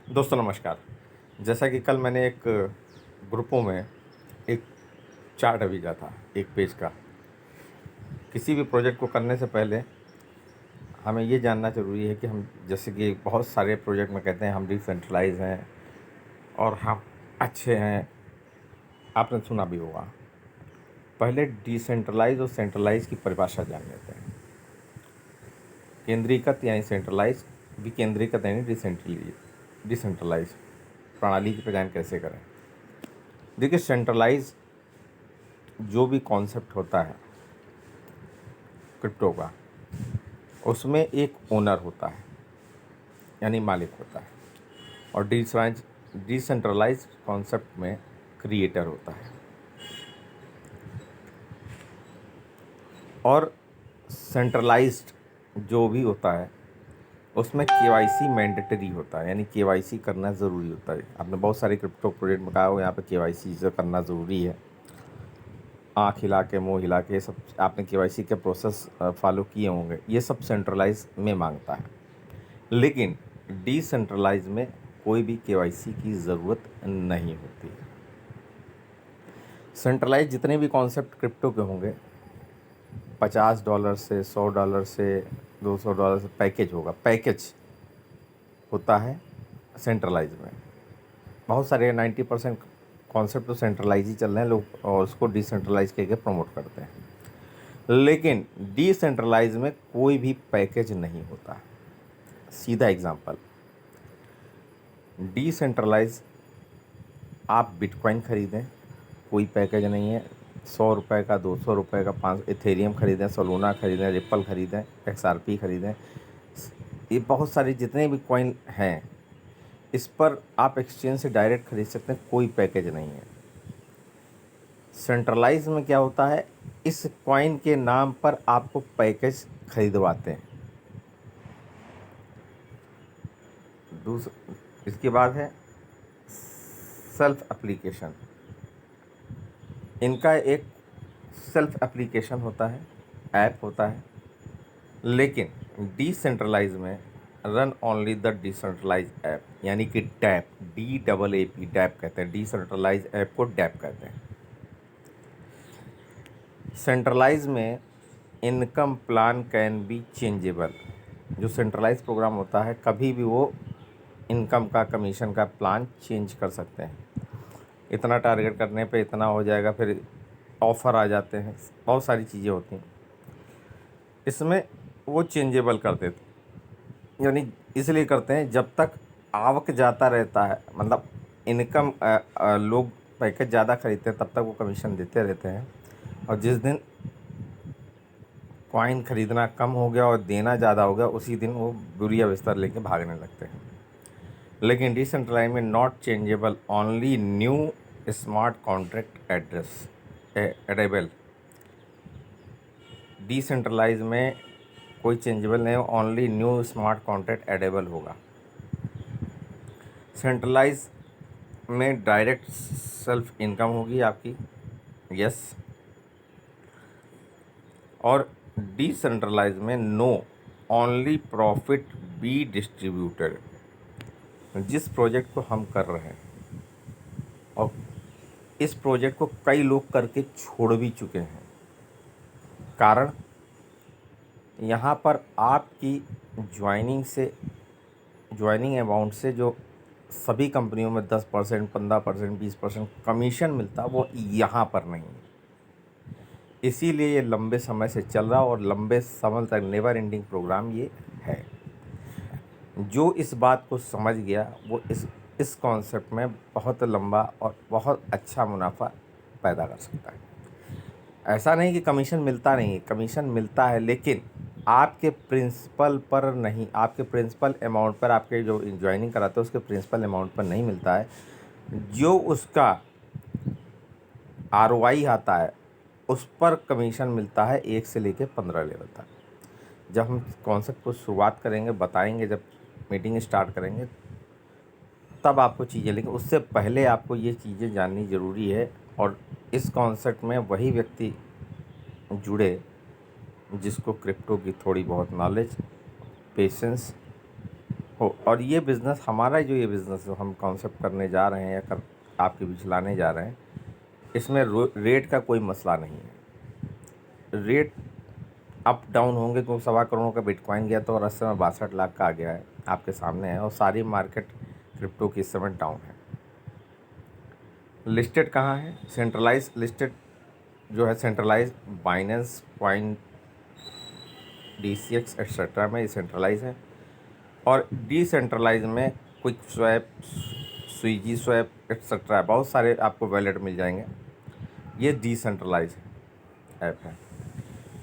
दोस्तों नमस्कार। जैसा कि कल मैंने एक ग्रुपों में एक चार्ट भेजा था, एक पेज का। किसी भी प्रोजेक्ट को करने से पहले हमें ये जानना ज़रूरी है कि हम, जैसे कि बहुत सारे प्रोजेक्ट में कहते हैं हम डिसेंट्रलाइज हैं और हम अच्छे हैं, आपने सुना भी होगा। पहले डिसेंट्रलाइज और सेंट्रलाइज की परिभाषा जान लेते हैं। केंद्रीकृत यानी सेंट्रलाइज, विकेंद्रीकृत यानी डिसेंट्रलाइज प्रणाली की पहचान कैसे करें। देखिए, सेंट्रलाइज जो भी कॉन्सेप्ट होता है क्रिप्टो का, उसमें एक ओनर होता है यानी मालिक होता है, और डिसेंट्रलाइज कॉन्सेप्ट में क्रिएटर होता है। और सेंट्रलाइज्ड जो भी होता है उसमें केवाईसी मैंडेटरी होता है, यानी केवाईसी करना ज़रूरी होता है। आपने बहुत सारे क्रिप्टो प्रोजेक्ट में कहा हो यहाँ पे केवाईसी से करना ज़रूरी है। आँख हिला के, मुँह हिला के, सब आपने केवाईसी के प्रोसेस फॉलो किए होंगे। ये सब सेंट्रलाइज में मांगता है, लेकिन डिसेंट्रलाइज में कोई भी केवाईसी की ज़रूरत नहीं होती। सेंट्रलाइज जितने भी कॉन्सेप्ट क्रिप्टो के होंगे, $50 से, $100 से, $200 से पैकेज होगा, पैकेज होता है सेंट्रलाइज में। बहुत सारे 90% कॉन्सेप्ट तो सेंट्रलाइज ही चल रहे हैं लोग, और उसको डिसेंट्रलाइज करके प्रमोट करते हैं। लेकिन डिसेंट्रलाइज में कोई भी पैकेज नहीं होता। सीधा एग्जांपल, डिसेंट्रलाइज आप बिटकॉइन खरीदें, कोई पैकेज नहीं है। ₹100 का, ₹200 का, 5 इथेरियम खरीदें, सोलोना खरीदें, रिप्पल खरीदें, XRP खरीदें, ये बहुत सारे जितने भी कॉइन हैं, इस पर आप एक्सचेंज से डायरेक्ट खरीद सकते हैं, कोई पैकेज नहीं है। सेंट्रलाइज में क्या होता है, इस कॉइन के नाम पर आपको पैकेज खरीदवाते हैं। इसके बाद है सेल्फ एप्लीकेशन। इनका एक सेल्फ एप्लीकेशन होता है, ऐप होता है। लेकिन डिसेंट्रलाइज में run only the decentralize app, यानी कि डैप, DAAP, डैप कहते हैं। डिसेंट्रलाइज ऐप को डैप कहते हैं। सेंट्रलाइज में income plan can be changeable. जो सेंट्रलाइज प्रोग्राम होता है, कभी भी वो इनकम का, कमीशन का प्लान चेंज कर सकते हैं। इतना टारगेट करने पे इतना हो जाएगा, फिर ऑफ़र आ जाते हैं, बहुत सारी चीज़ें होती हैं। इसमें वो चेंजेबल कर देते, यानी इसलिए करते हैं जब तक आवक जाता रहता है, मतलब इनकम लोग पैकेज ज़्यादा खरीदते हैं तब तक वो कमीशन देते रहते हैं, और जिस दिन कॉइन खरीदना कम हो गया और देना ज़्यादा हो गया, उसी दिन वो बुरी अवस्था लेके भागने लगते हैं। लेकिन डिसेंट्रलाइज में not changeable, only new smart contract address addable. Decentralize में कोई चेंजेबल नहीं, only new smart contract addable होगा। सेंट्रलाइज में डायरेक्ट सेल्फ इनकम होगी आपकी, यस। और डिसेंट्रलाइज में no, only profit be distributed. जिस प्रोजेक्ट को हम कर रहे हैं, और इस प्रोजेक्ट को कई लोग करके छोड़ भी चुके हैं, कारण यहाँ पर आपकी ज्वाइनिंग अमाउंट से जो सभी कंपनियों में 10%, 15%, 20% कमीशन मिलता, वो यहाँ पर नहीं है। इसीलिए ये लंबे समय से चल रहा, और लंबे समय तक नेवर एंडिंग प्रोग्राम ये है। जो इस बात को समझ गया वो इस कॉन्सेप्ट में बहुत लंबा और बहुत अच्छा मुनाफा पैदा कर सकता है। ऐसा नहीं कि कमीशन मिलता नहीं है, कमीशन मिलता है, लेकिन आपके प्रिंसिपल पर नहीं, आपके प्रिंसिपल अमाउंट पर, आपके जो ज्वाइनिंग कराते हैं उसके प्रिंसिपल अमाउंट पर नहीं मिलता है। जो उसका ROI आता है उस पर कमीशन मिलता है 1 से लेकर 15 लेवल तक। जब हम कॉन्सेप्ट को शुरुआत करेंगे, बताएंगे, जब मीटिंग स्टार्ट करेंगे तब आपको चीज़ें, लेकिन उससे पहले आपको ये चीज़ें जाननी ज़रूरी है। और इस कॉन्सेप्ट में वही व्यक्ति जुड़े जिसको क्रिप्टो की थोड़ी बहुत नॉलेज, पेशेंस हो। और ये बिज़नेस हमारा जो ये बिज़नेस जो हम कॉन्सेप्ट करने जा रहे हैं या आपके बीच लाने जा रहे हैं, इसमें रेट का कोई मसला नहीं है। रेट अप डाउन होंगे, क्योंकि 1.25 करोड़ का बिटकॉइन गया तो और इस समय 62 लाख का आ गया है, आपके सामने है। और सारी मार्केट क्रिप्टो की इस समय डाउन है। लिस्टेड कहाँ है? सेंट्रलाइज लिस्टेड जो है, centralize Binance, point, DCX etcetera में ये सेंट्रलाइज है। और डिसेंट्रलाइज में quick swap, Swiggy swap etcetera बहुत सारे आपको वैलेट मिल जाएंगे। ये डिसेंट्रलाइज ऐप है।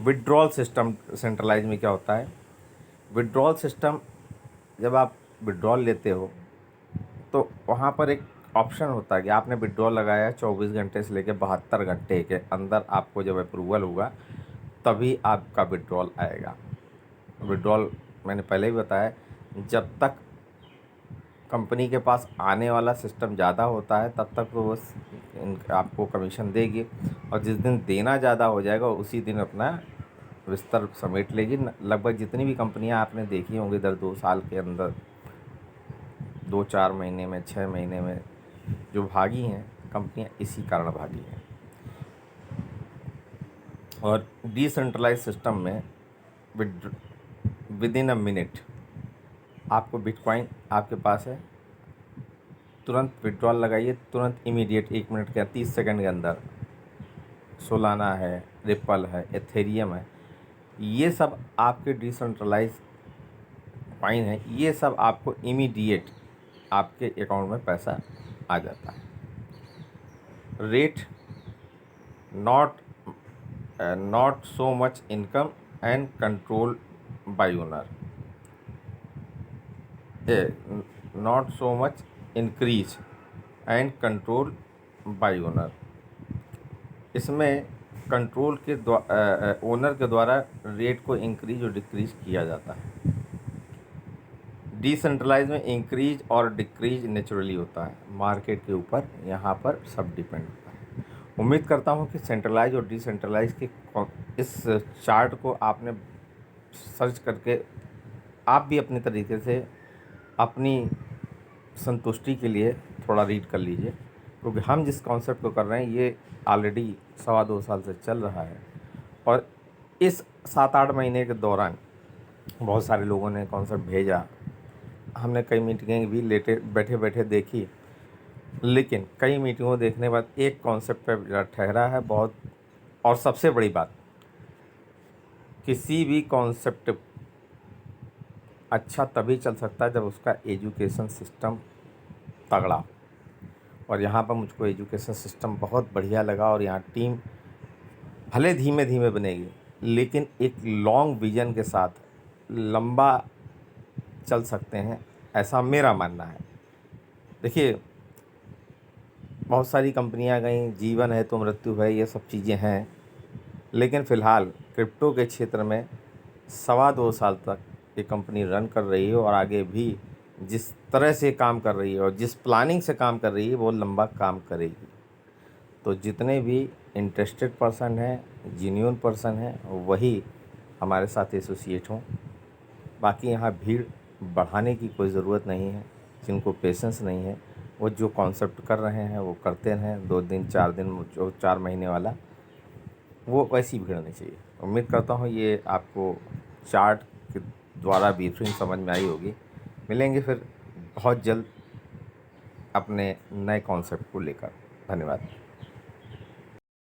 विड्रॉल सिस्टम सेंट्रलाइज में क्या होता है? विड्रॉल सिस्टम, जब आप विड्रॉल लेते हो तो वहाँ पर एक ऑप्शन होता है कि आपने विड्रॉल लगाया 24 घंटे से लेकर 72 घंटे के अंदर आपको जब अप्रूवल होगा तभी आपका विड्रॉल आएगा। विड्रॉल मैंने पहले ही बताया, जब तक कंपनी के पास आने वाला सिस्टम ज़्यादा होता है तब तक वो आपको कमीशन देगी, और जिस दिन देना ज़्यादा हो जाएगा उसी दिन अपना विस्तार समेट लेगी। लगभग जितनी भी कंपनियां आपने देखी होंगी इधर 2 साल के अंदर, 2-4 महीने में, 6 महीने में जो भागी हैं कंपनियां, इसी कारण भागी हैं। और डिसेंट्रलाइज सिस्टम में विद इन अ मिनट आपको बिटकॉइन आपके पास है, तुरंत विड्रॉल लगाइए, तुरंत इमीडिएट 1 मिनट के 30 सेकंड के अंदर। सोलाना है, रिपल है, एथेरियम है, ये सब आपके डिसेंट्रलाइज कॉइन है, ये सब आपको इमीडिएट आपके अकाउंट में पैसा आ जाता है। Rate not so much income and control by owner, not so much increase and control by owner. इसमें कंट्रोल के ओनर के द्वारा रेट को इंक्रीज और डिक्रीज किया जाता है। डिसेंट्रलाइज में इंक्रीज और डिक्रीज नेचुरली होता है, मार्केट के ऊपर यहाँ पर सब डिपेंड होता है। उम्मीद करता हूँ कि सेंट्रलाइज और डिसेंट्रलाइज के इस चार्ट को आपने सर्च करके आप भी अपने तरीके से अपनी संतुष्टि के लिए थोड़ा रीड कर लीजिए, क्योंकि हम जिस कॉन्सेप्ट को कर रहे हैं ये ऑलरेडी 2.25 साल से चल रहा है। और इस 7-8 महीने के दौरान बहुत सारे लोगों ने कॉन्सेप्ट भेजा, हमने कई मीटिंगें भी बैठे बैठे देखी, लेकिन कई मीटिंगों देखने के बाद एक कॉन्सेप्ट पर ठहरा है बहुत। और सबसे बड़ी बात, किसी भी कॉन्सेप्ट अच्छा तभी चल सकता है जब उसका एजुकेशन सिस्टम तगड़ा हो। और यहाँ पर मुझको एजुकेशन सिस्टम बहुत बढ़िया लगा, और यहाँ टीम भले धीमे धीमे बनेगी लेकिन एक लॉन्ग विजन के साथ लंबा चल सकते हैं, ऐसा मेरा मानना है। देखिए, बहुत सारी कंपनियां गई, जीवन है तो मृत्यु है, ये सब चीज़ें हैं, लेकिन फ़िलहाल क्रिप्टो के क्षेत्र में 2.25 साल तक ये कंपनी रन कर रही है, और आगे भी जिस तरह से काम कर रही है और जिस प्लानिंग से काम कर रही है वो लंबा काम करेगी। तो जितने भी इंटरेस्टेड पर्सन हैं, जेन्युइन पर्सन हैं, वही हमारे साथ एसोसिएट हों। बाकी यहाँ भीड़ बढ़ाने की कोई ज़रूरत नहीं है। जिनको पेशेंस नहीं है वो जो कॉन्सेप्ट कर रहे हैं वो करते रहें, 2 दिन 4 दिन जो 4 महीने वाला, वो वैसी भीड़ नहीं चाहिए। उम्मीद करता हूँ ये आपको चार्ट के द्वारा ब्रीफिंग समझ में आई होगी। मिलेंगे फिर बहुत जल्द अपने नए कॉन्सेप्ट को लेकर। धन्यवाद।